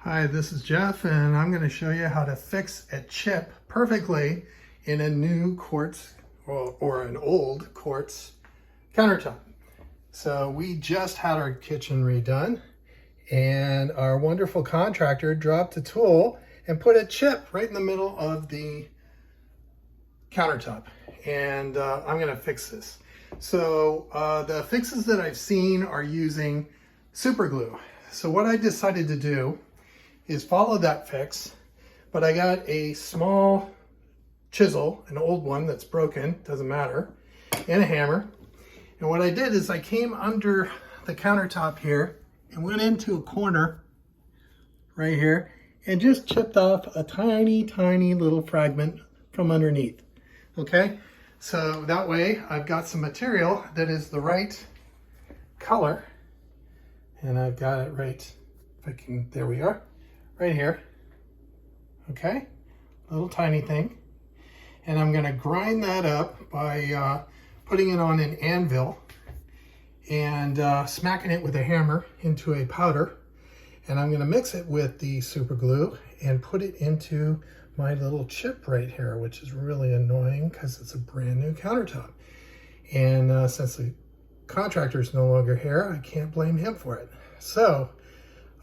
Hi, this is Jeff, and I'm going to show you how to fix a chip perfectly in a new quartz or an old quartz countertop. So we just had our kitchen redone, and our wonderful contractor dropped a tool and put a chip right in the middle of the countertop. And I'm going to fix this. So the fixes that I've seen are using super glue. So what I decided to do is follow that fix, but I got a small chisel, an old one that's broken, doesn't matter, and a hammer. And what I did is I came under the countertop here and went into a corner right here and just chipped off a tiny, tiny little fragment from underneath. Okay, so that way I've got some material that is the right color, and I've got it right, if I can, there we are. Right here, okay, little tiny thing. And I'm gonna grind that up by putting it on an anvil and smacking it with a hammer into a powder. And I'm gonna mix it with the super glue and put it into my little chip right here, which is really annoying because it's a brand new countertop. And since the contractor's no longer here, I can't blame him for it. So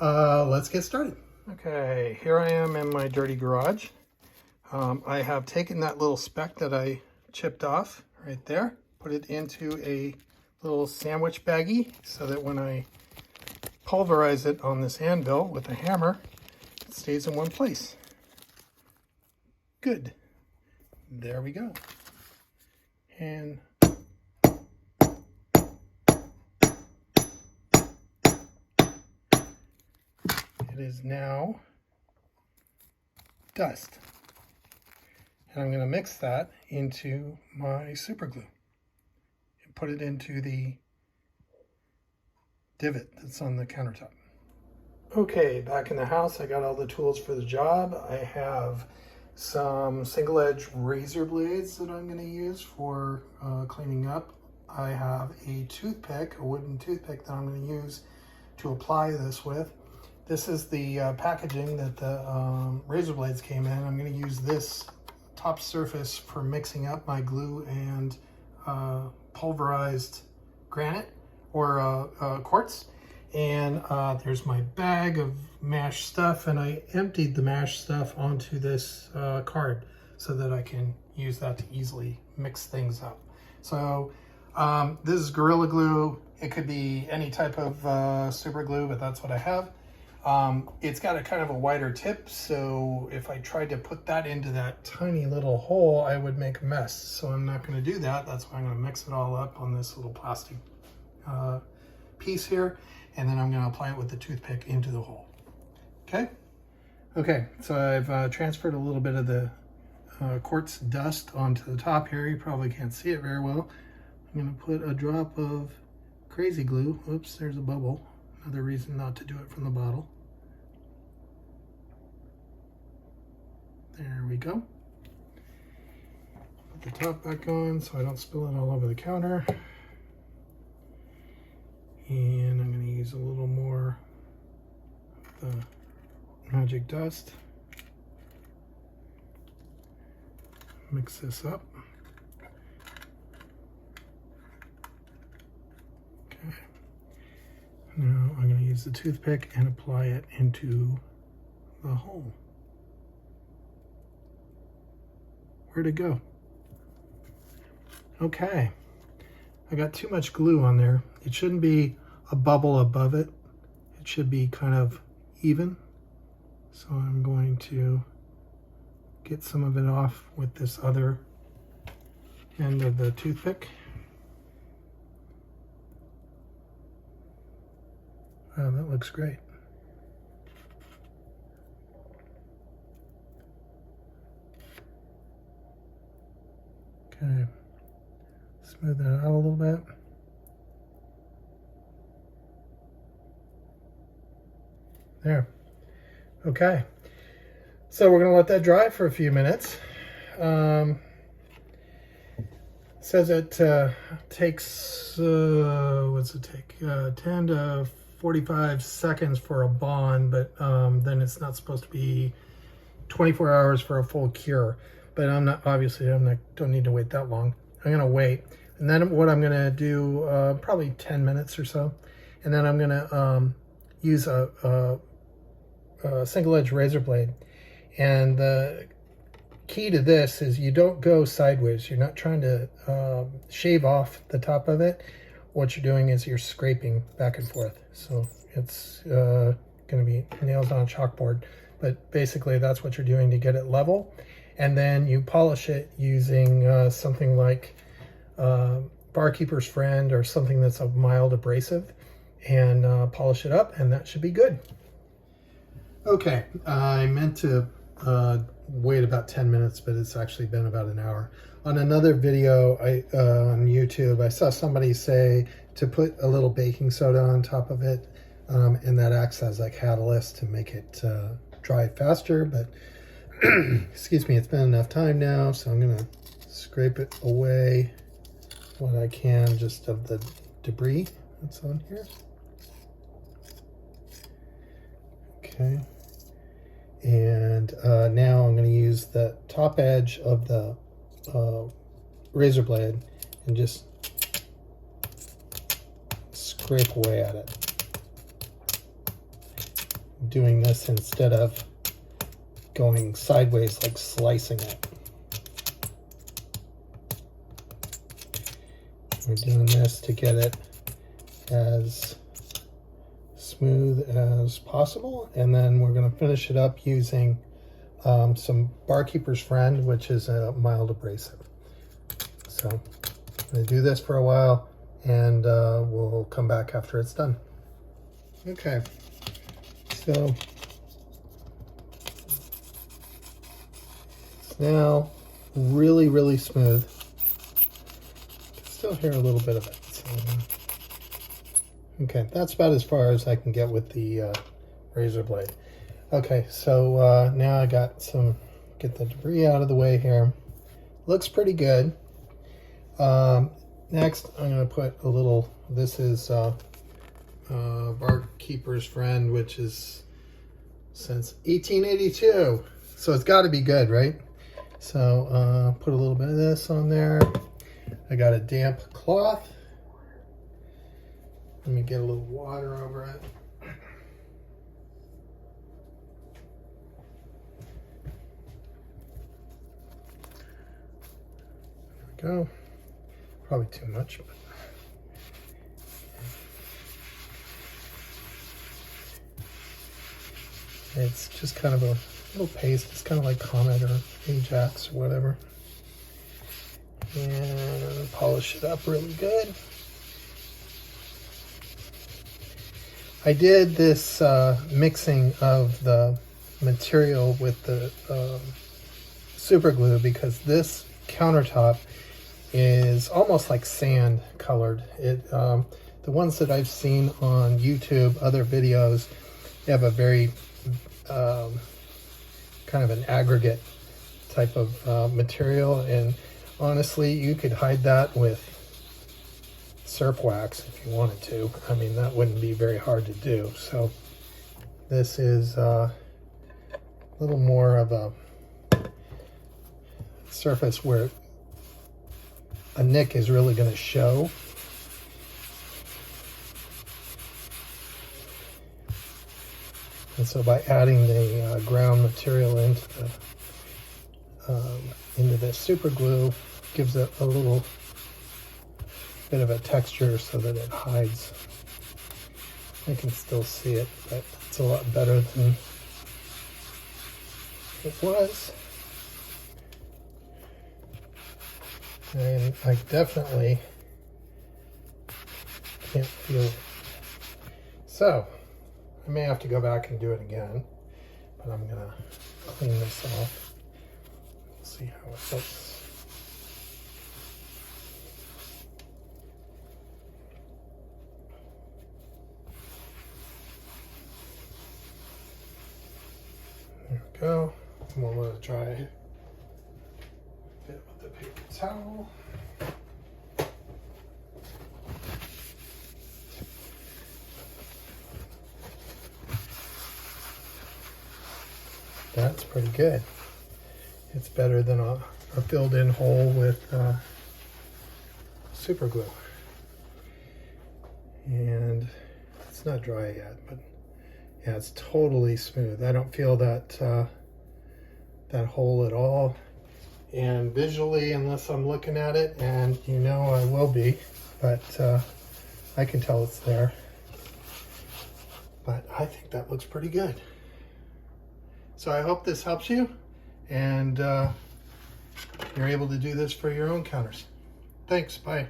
let's get started. Okay, here I am in my dirty garage. I have taken that little speck that I chipped off right there, put it into a little sandwich baggie so that when I pulverize it on this anvil with a hammer, it stays in one place. Good. There we go. And it is now dust. And I'm going to mix that into my super glue and put it into the divot that's on the countertop. Okay, back in the house, I got all the tools for the job. I have some single edge razor blades that I'm going to use for cleaning up. I have a toothpick, a wooden toothpick that I'm going to use to apply this with. This is the packaging that the razor blades came in. I'm going to use this top surface for mixing up my glue and pulverized granite or quartz. And there's my bag of mashed stuff, and I emptied the mashed stuff onto this card so that I can use that to easily mix things up. So this is Gorilla Glue. It could be any type of super glue, but that's what I have. It's got a kind of a wider tip, so if I tried to put that into that tiny little hole, I would make a mess. So I'm not going to do that. That's why I'm going to mix it all up on this little plastic piece here, and then I'm going to apply it with the toothpick into the hole. Okay? Okay, so I've transferred a little bit of the quartz dust onto the top here. You probably can't see it very well. I'm going to put a drop of crazy glue. Oops, there's a bubble. Another reason not to do it from the bottle. There we go. Put the top back on so I don't spill it all over the counter. And I'm going to use a little more of the magic dust. Mix this up. Okay. Now I'm going to use the toothpick and apply it into the hole. Where'd it go? Okay. I got too much glue on there. It shouldn't be a bubble above it. It should be kind of even. So I'm going to get some of it off with this other end of the toothpick. Wow, that looks great. Okay, smooth that out a little bit. There. Okay, so we're going to let that dry for a few minutes. Says it takes, what's it take? 10 to 45 seconds for a bond, but then it's not supposed to be 24 hours for a full cure. But I'm not, obviously don't need to wait that long. I'm gonna wait. And then what I'm gonna do, probably 10 minutes or so. And then I'm gonna use a single edge razor blade. And the key to this is you don't go sideways. You're not trying to shave off the top of it. What you're doing is you're scraping back and forth. So it's gonna be nails on a chalkboard. But basically that's what you're doing to get it level. And then you polish it using something like Barkeeper's Friend or something that's a mild abrasive, and polish it up, and that should be good. Okay, I meant to wait about 10 minutes, but it's actually been about an hour. On another video on YouTube, I saw somebody say to put a little baking soda on top of it, and that acts as a catalyst to make it dry faster, but excuse me, it's been enough time now, so I'm gonna scrape it away what I can just of the debris that's on here. Okay, and now I'm going to use the top edge of the razor blade and just scrape away at it. Doing this instead of going sideways, like slicing it. We're doing this to get it as smooth as possible, and then we're going to finish it up using some Barkeeper's Friend, which is a mild abrasive. So I'm going to do this for a while, and we'll come back after it's done. Okay, so it's now really smooth. Still hear a little bit of it. So, okay, that's about as far as I can get with the razor blade. Okay, so now I got get the debris out of the way here. Looks pretty good. Next, I'm going to put a little, this is Barkeeper's Friend, which is since 1882. So it's got to be good, right? So put a little bit of this on there. I got a damp cloth. Let me get a little water over it. There we go. Probably too much, but it's just kind of a little paste. It's kind of like Comet or Ajax or whatever. And polish it up really good. I did this mixing of the material with the super glue because this countertop is almost like sand colored. The ones that I've seen on YouTube, other videos, they have a very kind of an aggregate type of material, and honestly, you could hide that with surf wax if you wanted to. I mean, that wouldn't be very hard to do. So this is a little more of a surface where a nick is really going to show. And so by adding the ground material into the super glue, gives it a little bit of a texture so that it hides. I can still see it, but it's a lot better than it was. And I definitely can't feel it. So I may have to go back and do it again, but I'm gonna clean this off. See how it looks. There we go. And we'll let it dry. Fit with the paper towel. That's pretty good. It's better than a filled-in hole with super glue. And it's not dry yet, but yeah, it's totally smooth. I don't feel that that hole at all. And visually, unless I'm looking at it, and you know I will be, but I can tell it's there. But I think that looks pretty good. So I hope this helps you, and you're able to do this for your own counters. Thanks, bye.